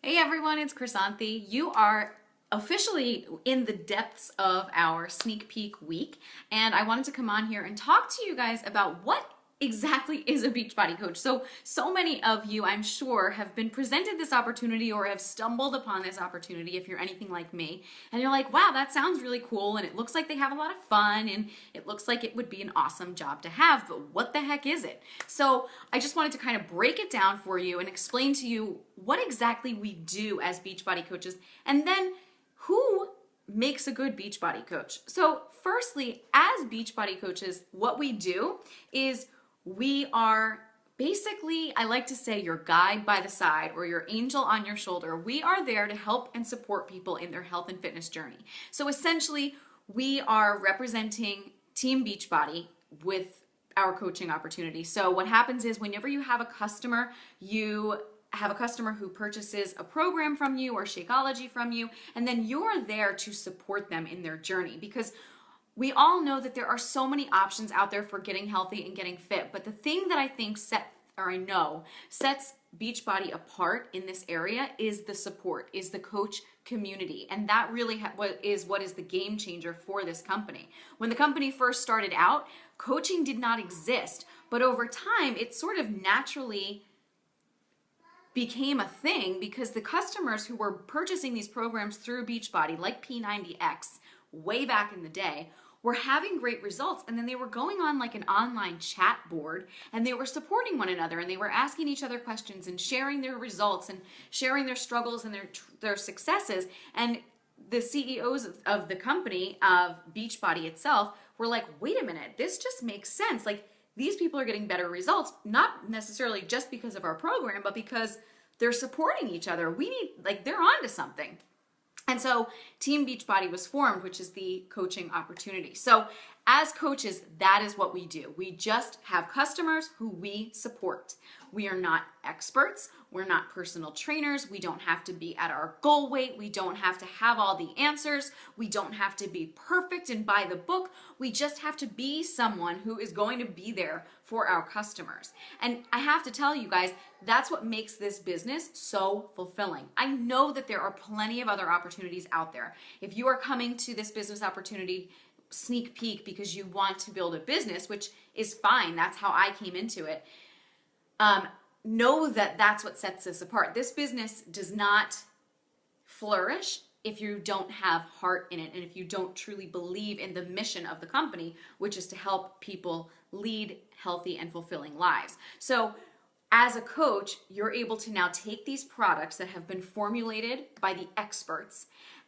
Hey everyone, it's Chrysanthi. You are officially in the depths of our sneak peek week, and I wanted to come on here and talk to you guys about what exactly is a Beachbody coach. So many of you, I'm sure, have been presented this opportunity or have stumbled upon this opportunity if you're anything like me, and you're like, wow, that sounds really cool, and it looks like they have a lot of fun, and it looks like it would be an awesome job to have, but what the heck is it? So I just wanted to kind of break it down for you and explain to you what exactly we do as Beachbody coaches, and then who makes a good Beachbody coach. So firstly, as Beachbody coaches, what we do is we are basically, I like to say, your guide by the side or your angel on your shoulder. We are there to help and support people in their health and fitness journey. So essentially, we are representing Team Beachbody with our coaching opportunity. So what happens is whenever you have a customer, you have a customer who purchases a program from you or Shakeology from you, and then you're there to support them in their journey, because we all know that there are so many options out there for getting healthy and getting fit. But the thing that I think sets Beachbody apart in this area is the support, is the coach community. And that really is what is the game changer for this company. When the company first started out, coaching did not exist. But over time, it sort of naturally became a thing because the customers who were purchasing these programs through Beachbody, like P90X, way back in the day, were having great results, and then they were going on like an online chat board, and they were supporting one another, and they were asking each other questions and sharing their results and sharing their struggles and their successes. And the CEOs of the company, of Beachbody itself, were like, wait a minute, this just makes sense. Like, these people are getting better results, not necessarily just because of our program, but because they're supporting each other. They're onto something. And so Team Beachbody was formed, which is the coaching opportunity. So as coaches, that is what we do. We just have customers who we support. We are not experts. We're not personal trainers. We don't have to be at our goal weight. We don't have to have all the answers. We don't have to be perfect and by the book. We just have to be someone who is going to be there for our customers. And I have to tell you guys, that's what makes this business so fulfilling. I know that there are plenty of other opportunities out there. If you are coming to this business opportunity sneak peek because you want to build a business, which is fine, that's how I came into it, know that that's what sets this apart. This business does not flourish if you don't have heart in it and if you don't truly believe in the mission of the company, which is to help people lead healthy and fulfilling lives. So as a coach, you're able to now take these products that have been formulated by the experts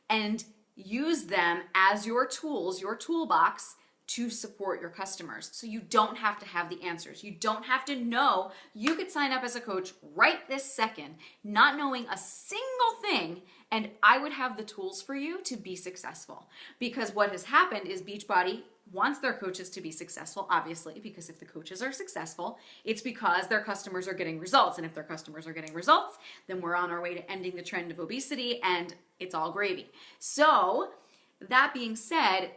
and use them as your tools, your toolbox, to support your customers. So you don't have to have the answers. You don't have to know. You could sign up as a coach right this second, not knowing a single thing, and I would have the tools for you to be successful. Because what has happened is Beachbody wants their coaches to be successful, obviously, because if the coaches are successful, it's because their customers are getting results. And if their customers are getting results, then we're on our way to ending the trend of obesity, and it's all gravy. So that being said,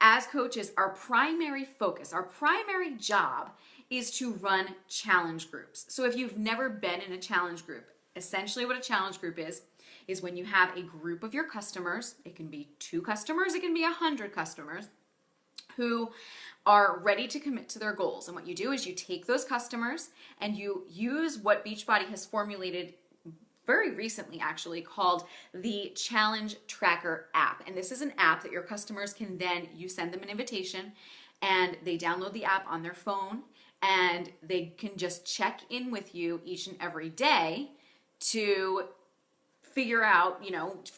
as coaches, our primary focus, our primary job is to run challenge groups. So if you've never been in a challenge group, essentially what a challenge group is when you have a group of your customers, it can be 2 customers, it can be 100 customers, who are ready to commit to their goals. And what you do is you take those customers and you use what Beachbody has formulated very recently, actually, called the Challenge Tracker app. And this is an app that your customers can then, you send them an invitation and they download the app on their phone and they can just check in with you each and every day to figure out,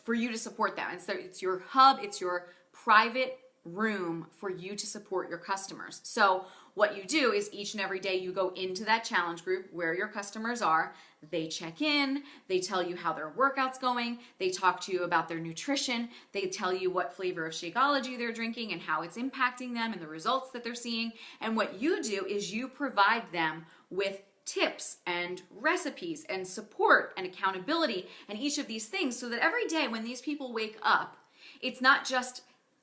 for you to support them. And so it's your hub, it's your private room for you to support your customers. So what you do is each and every day you go into that challenge group where your customers are, they check in, they tell you how their workout's going, they talk to you about their nutrition, they tell you what flavor of Shakeology they're drinking and how it's impacting them and the results that they're seeing. And what you do is you provide them with tips and recipes and support and accountability and each of these things, so that every day when these people wake up, it's not just,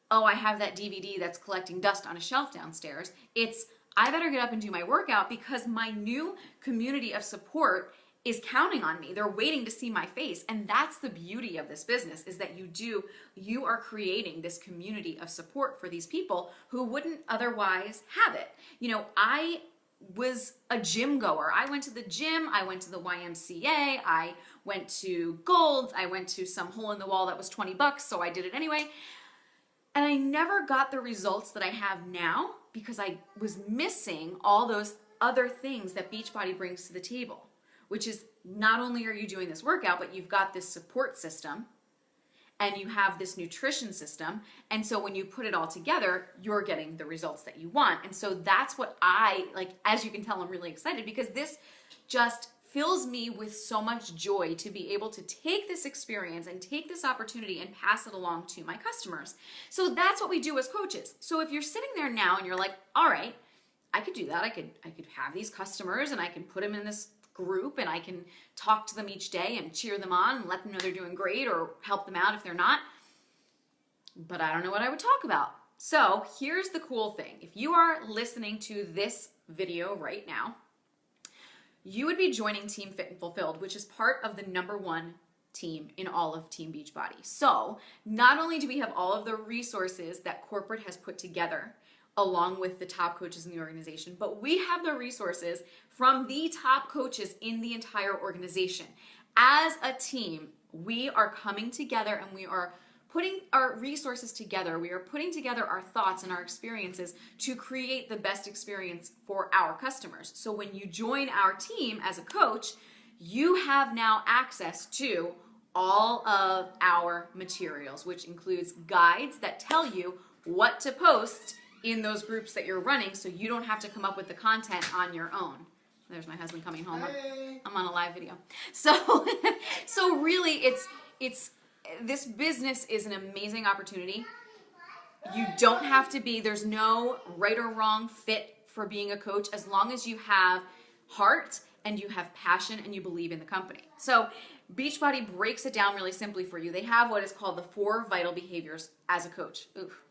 oh, I have that DVD that's collecting dust on a shelf downstairs. It's, I better get up and do my workout because my new community of support is counting on me. They're waiting to see my face. And that's the beauty of this business, is that you are creating this community of support for these people who wouldn't otherwise have it. You know, I was a gym goer. I went to the gym, I went to the YMCA, I went to Gold's, I went to some hole in the wall that was $20, so I did it anyway. And I never got the results that I have now because I was missing all those other things that Beachbody brings to the table, which is not only are you doing this workout, but you've got this support system and you have this nutrition system. And so when you put it all together, you're getting the results that you want. And so that's what I, like, as you can tell, I'm really excited because this just fills me with so much joy to be able to take this experience and take this opportunity and pass it along to my customers. So that's what we do as coaches. So if you're sitting there now and you're like, all right, I could do that. I could have these customers and I can put them in this group and I can talk to them each day and cheer them on and let them know they're doing great or help them out if they're not. But I don't know what I would talk about. So here's the cool thing. If you are listening to this video right now, you would be joining Team Fit and Fulfilled, which is part of the #1 team in all of Team Beachbody. So not only do we have all of the resources that corporate has put together along with the top coaches in the organization, but we have the resources from the top coaches in the entire organization. As a team, we are coming together and we are putting our resources together. We are putting together our thoughts and our experiences to create the best experience for our customers. So when you join our team as a coach, you have now access to all of our materials, which includes guides that tell you what to post in those groups that you're running so you don't have to come up with the content on your own. There's my husband coming home. I'm on a live video. So really it's this business is an amazing opportunity. You don't have to be, there's no right or wrong fit for being a coach as long as you have heart and you have passion and you believe in the company. So Beachbody breaks it down really simply for you. They have what is called the 4 vital behaviors as a coach. Oof.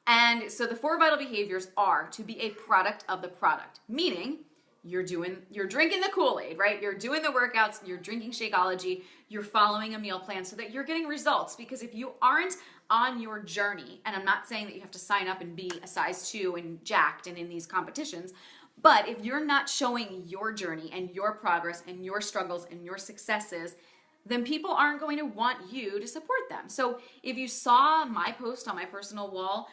And so the 4 vital behaviors are to be a product of the product, meaning you're drinking the Kool-Aid, right? You're doing the workouts, you're drinking Shakeology, you're following a meal plan so that you're getting results. Because if you aren't on your journey, and I'm not saying that you have to sign up and be a size 2 and jacked and in these competitions, but if you're not showing your journey and your progress and your struggles and your successes, then people aren't going to want you to support them. So if you saw my post on my personal wall,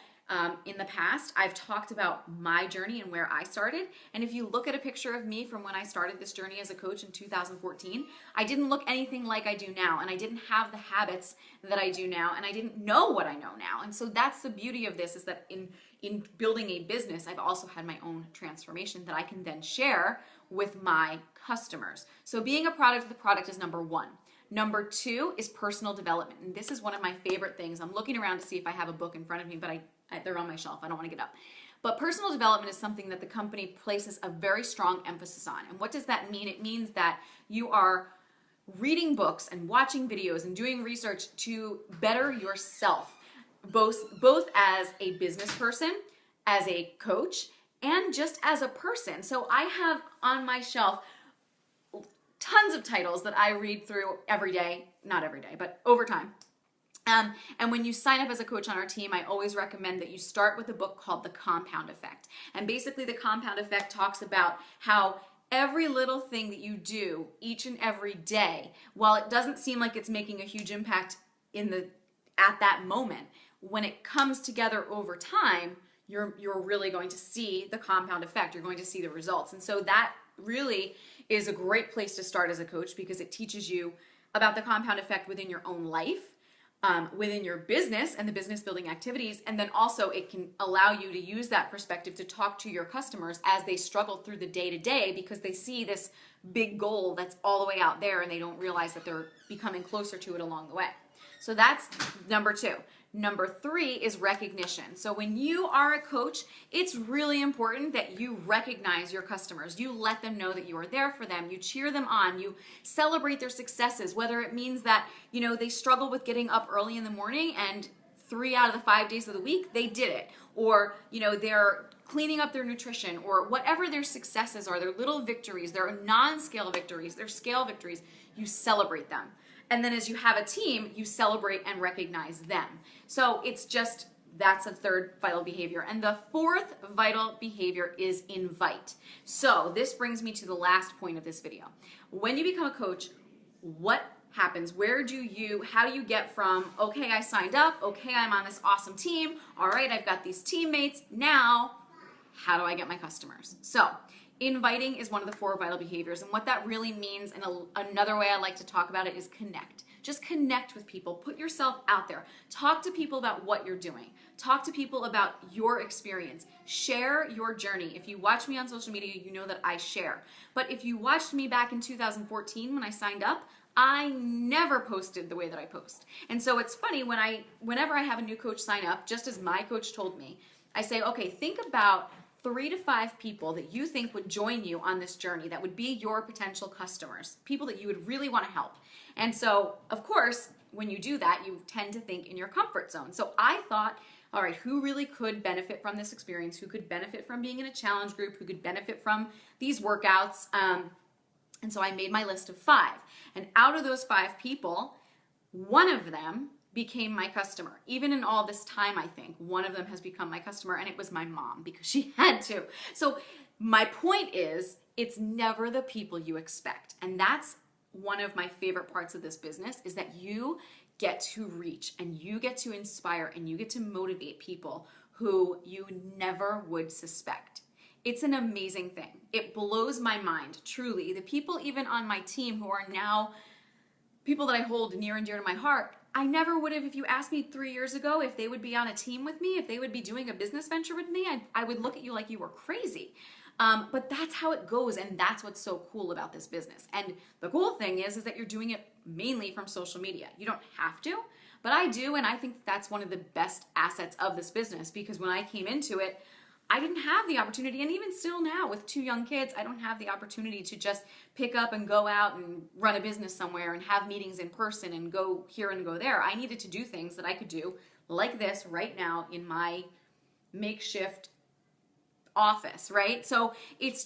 in the past, I've talked about my journey and where I started. And if you look at a picture of me from when I started this journey as a coach in 2014, I didn't look anything like I do now. And I didn't have the habits that I do now. And I didn't know what I know now. And so that's the beauty of this, is that in building a business, I've also had my own transformation that I can then share with my customers. So being a product of the product is #1. #2 is personal development. And this is one of my favorite things. I'm looking around to see if I have a book in front of me, but they're on my shelf. I don't want to get up. But personal development is something that the company places a very strong emphasis on. And what does that mean? It means that you are reading books and watching videos and doing research to better yourself, both as a business person, as a coach, and just as a person. So I have on my shelf tons of titles that I read through every day, not every day, but over time. And when you sign up as a coach on our team, I always recommend that you start with a book called The Compound Effect. And basically the Compound Effect talks about how every little thing that you do each and every day, while it doesn't seem like it's making a huge impact at that moment, when it comes together over time, you're really going to see the compound effect. You're going to see the results. And so that really is a great place to start as a coach, because it teaches you about the compound effect within your own life, within your business and the business building activities. And then also it can allow you to use that perspective to talk to your customers as they struggle through the day-to-day, because they see this big goal that's all the way out there and they don't realize that they're becoming closer to it along the way. So that's #2. #3 is recognition. So when you are a coach, it's really important that you recognize your customers. You let them know that you are there for them. You cheer them on. You celebrate their successes, whether it means that, they struggle with getting up early in the morning and 3 out of the 5 days of the week, they did it. Or, they're cleaning up their nutrition or whatever their successes are, their little victories, their non-scale victories, their scale victories, you celebrate them. And then as you have a team, you celebrate and recognize them. So it's just, that's a third vital behavior. And the fourth vital behavior is invite. So this brings me to the last point of this video. When you become a coach, what happens? How do you get from, okay, I signed up, okay, I'm on this awesome team, all right, I've got these teammates, now how do I get my customers? So inviting is one of the four vital behaviors, and what that really means, and another way I like to talk about it, is connect. Just connect with people. Put yourself out there. Talk to people about what you're doing. Talk to people about your experience. Share your journey. If you watch me on social media, you know that I share. But if you watched me back in 2014 when I signed up, I never posted the way that I post. And so it's funny, whenever I have a new coach sign up, just as my coach told me, I say, okay, think about 3 to 5 people that you think would join you on this journey, that would be your potential customers, people that you would really want to help. And so, of course, when you do that, you tend to think in your comfort zone. So I thought, all right, who really could benefit from this experience? Who could benefit from being in a challenge group? Who could benefit from these workouts? And so I made my list of 5. And out of those 5 people, one of them became my customer. Even in all this time, I think, one of them has become my customer, and it was my mom, because she had to. So my point is, it's never the people you expect. And that's one of my favorite parts of this business, is that you get to reach and you get to inspire and you get to motivate people who you never would suspect. It's an amazing thing. It blows my mind, truly. The people even on my team who are now people that I hold near and dear to my heart, I never would have, if you asked me 3 years ago if they would be on a team with me, if they would be doing a business venture with me, I would look at you like you were crazy. But that's how it goes, and that's what's so cool about this business. And the cool thing is that you're doing it mainly from social media. You don't have to, but I do, and I think that's one of the best assets of this business, because when I came into it, I didn't have the opportunity, and even still now with 2 young kids, I don't have the opportunity to just pick up and go out and run a business somewhere and have meetings in person and go here and go there. I needed to do things that I could do like this right now in my makeshift office, right? So it's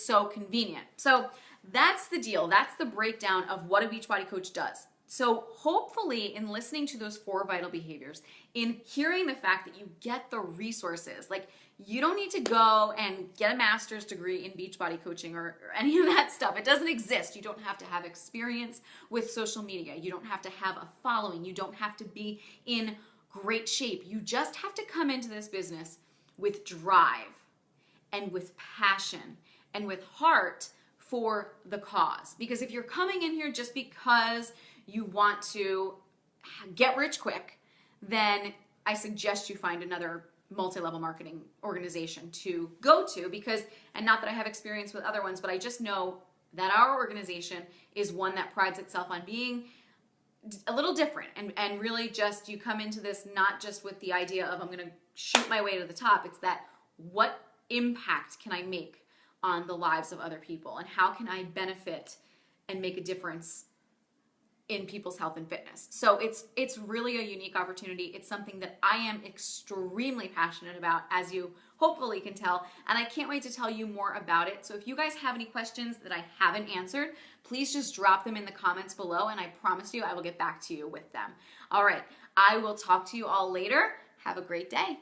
so convenient. So that's the deal. That's the breakdown of what a Beachbody coach does. So hopefully in listening to those 4 vital behaviors, in hearing the fact that you get the resources, like you don't need to go and get a master's degree in Beachbody coaching or any of that stuff. It doesn't exist. You don't have to have experience with social media. You don't have to have a following. You don't have to be in great shape. You just have to come into this business with drive and with passion and with heart for the cause. Because if you're coming in here just because you want to get rich quick, then I suggest you find another multi-level marketing organization to go to, because, and not that I have experience with other ones, but I just know that our organization is one that prides itself on being a little different, and really just, you come into this not just with the idea of I'm going to shoot my way to the top. It's that, what impact can I make on the lives of other people, and how can I benefit and make a difference in people's health and fitness? So it's really a unique opportunity. It's something that I am extremely passionate about, as you hopefully can tell, and I can't wait to tell you more about it. So if you guys have any questions that I haven't answered, please just drop them in the comments below, and I promise you I will get back to you with them. All right, I will talk to you all later. Have a great day.